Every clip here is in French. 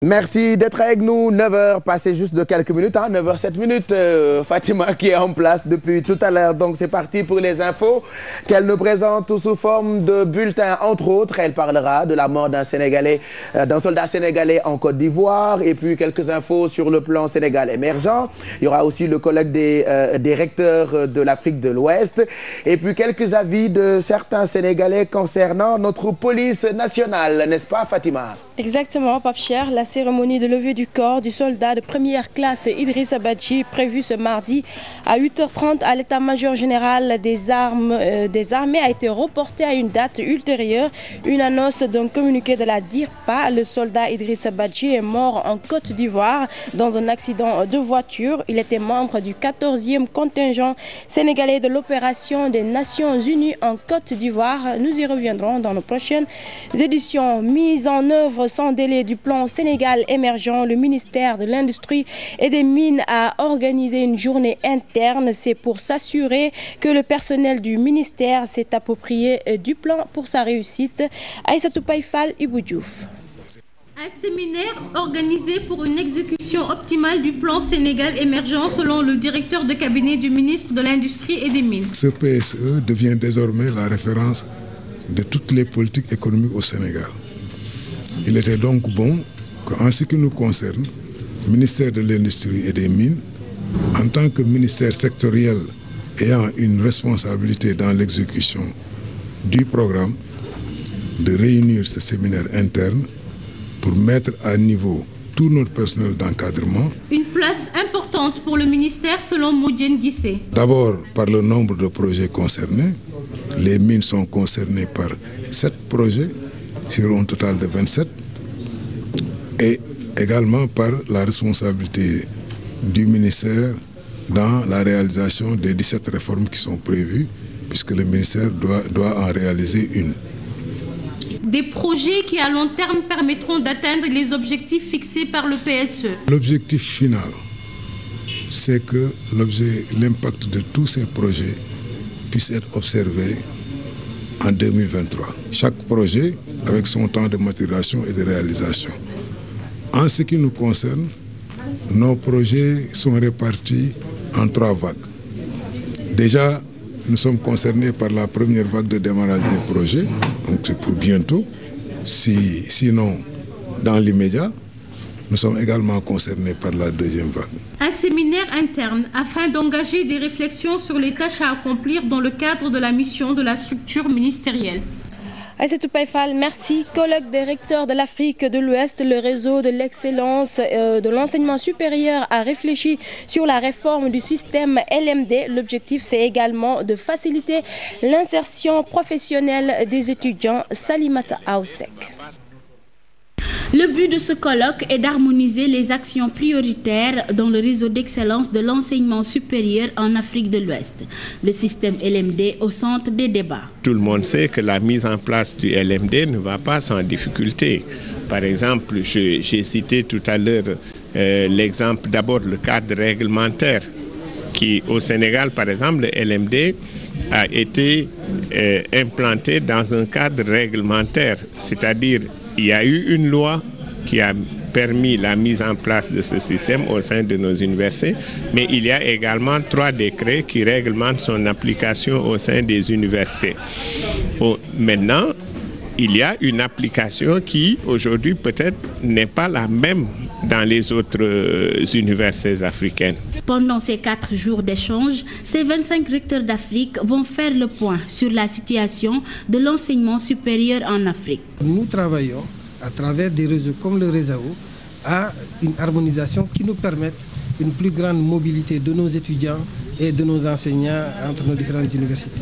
Merci d'être avec nous. 9h, passé juste de quelques minutes, 9h07 minutes. Fatima qui est en place depuis tout à l'heure. Donc c'est parti pour les infos qu'elle nous présente sous forme de bulletin. Entre autres, elle parlera de la mort d'un soldat sénégalais en Côte d'Ivoire et puis quelques infos sur le plan Sénégal émergent. Il y aura aussi le colloque des recteurs de l'Afrique de l'Ouest et puis quelques avis de certains Sénégalais concernant notre police nationale, n'est-ce pas Fatima? Exactement, Pape Cheikh. La cérémonie de levée du corps du soldat de première classe Idrissa Badji, prévue ce mardi à 8h30 à l'état-major général des armées, a été reportée à une date ultérieure. Une annonce d'un communiqué de la DIRPA. Le soldat Idrissa Badji est mort en Côte d'Ivoire dans un accident de voiture. Il était membre du 14e contingent sénégalais de l'opération des Nations Unies en Côte d'Ivoire. Nous y reviendrons dans nos prochaines éditions. Mise en œuvre sans délai du plan Sénégal émergent, le ministère de l'Industrie et des Mines a organisé une journée interne. C'est pour s'assurer que le personnel du ministère s'est approprié du plan pour sa réussite. Aïssatou Païfal, Ibou Diouf. Un séminaire organisé pour une exécution optimale du plan Sénégal émergent selon le directeur de cabinet du ministre de l'Industrie et des Mines. Ce PSE devient désormais la référence de toutes les politiques économiques au Sénégal. Il était donc bon qu'en ce qui nous concerne, le ministère de l'Industrie et des Mines, en tant que ministère sectoriel ayant une responsabilité dans l'exécution du programme, de réunir ce séminaire interne pour mettre à niveau tout notre personnel d'encadrement. Une place importante pour le ministère selon Moudjen Guissé. D'abord par le nombre de projets concernés. Les mines sont concernées par 7 projets sur un total de 27 et également par la responsabilité du ministère dans la réalisation des 17 réformes qui sont prévues puisque le ministère doit en réaliser une. Des projets qui à long terme permettront d'atteindre les objectifs fixés par le PSE. L'objectif final, c'est que l'impact de tous ces projets puisse être observé en 2023. Chaque projet avec son temps de maturation et de réalisation. En ce qui nous concerne, nos projets sont répartis en 3 vagues. Déjà, nous sommes concernés par la première vague de démarrage des projets, donc c'est pour bientôt. Sinon, dans l'immédiat, nous sommes également concernés par la deuxième vague. Un séminaire interne afin d'engager des réflexions sur les tâches à accomplir dans le cadre de la mission de la structure ministérielle. Aïssatou Païfal, merci. Colloque des recteurs de l'Afrique de l'Ouest, le réseau de l'excellence de l'enseignement supérieur a réfléchi sur la réforme du système LMD. L'objectif, c'est également de faciliter l'insertion professionnelle des étudiants. Salimata Aoussek. Le but de ce colloque est d'harmoniser les actions prioritaires dans le réseau d'excellence de l'enseignement supérieur en Afrique de l'Ouest. Le système LMD au centre des débats. Tout le monde sait que la mise en place du LMD ne va pas sans difficulté. Par exemple, j'ai cité tout à l'heure l'exemple d'abord le cadre réglementaire qui au Sénégal, par exemple, le LMD a été implanté dans un cadre réglementaire, c'est-à-dire il y a eu une loi qui a permis la mise en place de ce système au sein de nos universités, mais il y a également 3 décrets qui réglementent son application au sein des universités. Maintenant, il y a une application qui, aujourd'hui, peut-être n'est pas la même dans les autres universités africaines. Pendant ces 4 jours d'échange, ces 25 recteurs d'Afrique vont faire le point sur la situation de l'enseignement supérieur en Afrique. Nous travaillons à travers des réseaux comme le RESAO à une harmonisation qui nous permette une plus grande mobilité de nos étudiants et de nos enseignants entre nos différentes universités.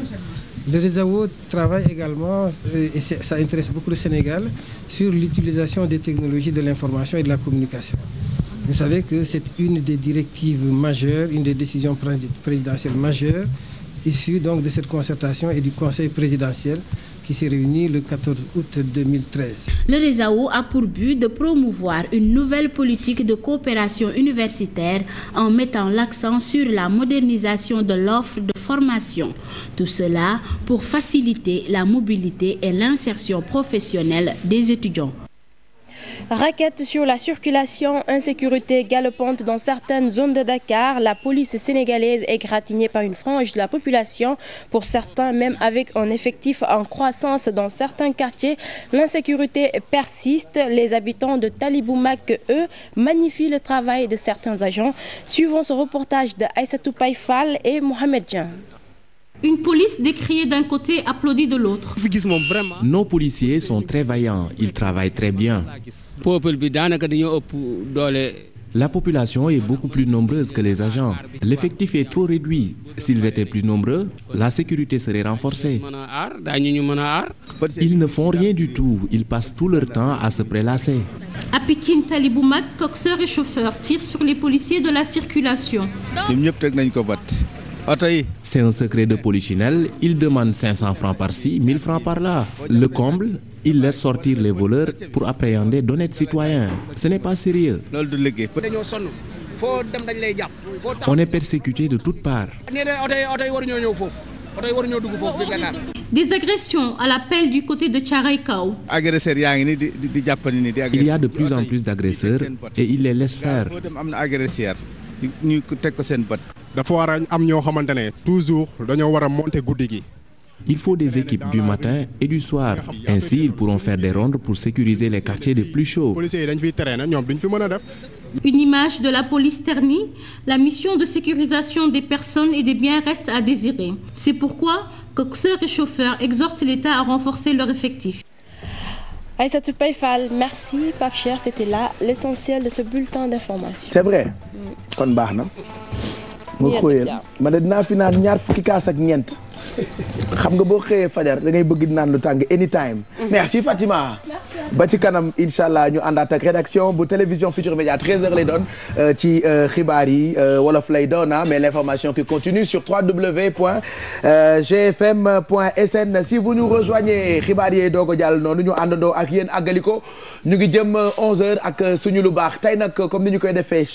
Le RESAO travaille également, et ça intéresse beaucoup le Sénégal, sur l'utilisation des technologies de l'information et de la communication. Vous savez que c'est une des directives majeures, une des décisions présidentielles majeures, issue donc de cette concertation et du Conseil présidentiel qui s'est réuni le 14 août 2013. Le RESAO a pour but de promouvoir une nouvelle politique de coopération universitaire en mettant l'accent sur la modernisation de l'offre de formation. Tout cela pour faciliter la mobilité et l'insertion professionnelle des étudiants. Raquette sur la circulation, insécurité galopante dans certaines zones de Dakar. La police sénégalaise est gratignée par une frange de la population. Pour certains, même avec un effectif en croissance dans certains quartiers, l'insécurité persiste. Les habitants de Taliboumak, eux, magnifient le travail de certains agents. Suivons ce reportage de Aïssatou Païfal et Mohamed Djan. Une police décriée d'un côté, applaudie de l'autre. Nos policiers sont très vaillants, ils travaillent très bien. La population est beaucoup plus nombreuse que les agents. L'effectif est trop réduit. S'ils étaient plus nombreux, la sécurité serait renforcée. Ils ne font rien du tout, ils passent tout leur temps à se prélasser. À Pikine, Taliboumak, coxeur et chauffeur tirent sur les policiers de la circulation. C'est un secret de polichinelle, ils demandent 500 francs par-ci, 1000 francs par-là. Le comble, ils laissent sortir les voleurs pour appréhender d'honnêtes citoyens. Ce n'est pas sérieux. On est persécuté de toutes parts. Des agressions à l'appel du côté de Thiaroye-Kao. Il y a de plus en plus d'agresseurs et ils les laissent faire. Il faut des équipes du matin et du soir. Ainsi, ils pourront faire des rondes pour sécuriser les quartiers les plus chauds. Une image de la police ternie, la mission de sécurisation des personnes et des biens reste à désirer. C'est pourquoi coxeurs et chauffeurs exhortent l'État à renforcer leur effectif. Aïssatou Païfal, merci Pape Cheikh, c'était là l'essentiel de ce bulletin d'information. C'est vrai. Kon baax na. Nga xóoyal ma de dinaa fi naan ñaar fukki kaas ak ñeent. Xam nga boo xëyee fajar da ngay bëgg naan lu tàng anytime. Merci Fatima. Ba ci kanam inchallah ñu àndaat ak rédaction bu télévision Futurs Médias 13h lay doon ci xibaar yi wolof lay doon mais l'information qui continue sur www.gfm.sn. Si vous nous rejoignez xibaar yi doog a jàll noonu ñu àndandoo ak yéen àggali ko ñu ngi jëm 11h ak suñu lu baax tey nag comme ni ñu koy defee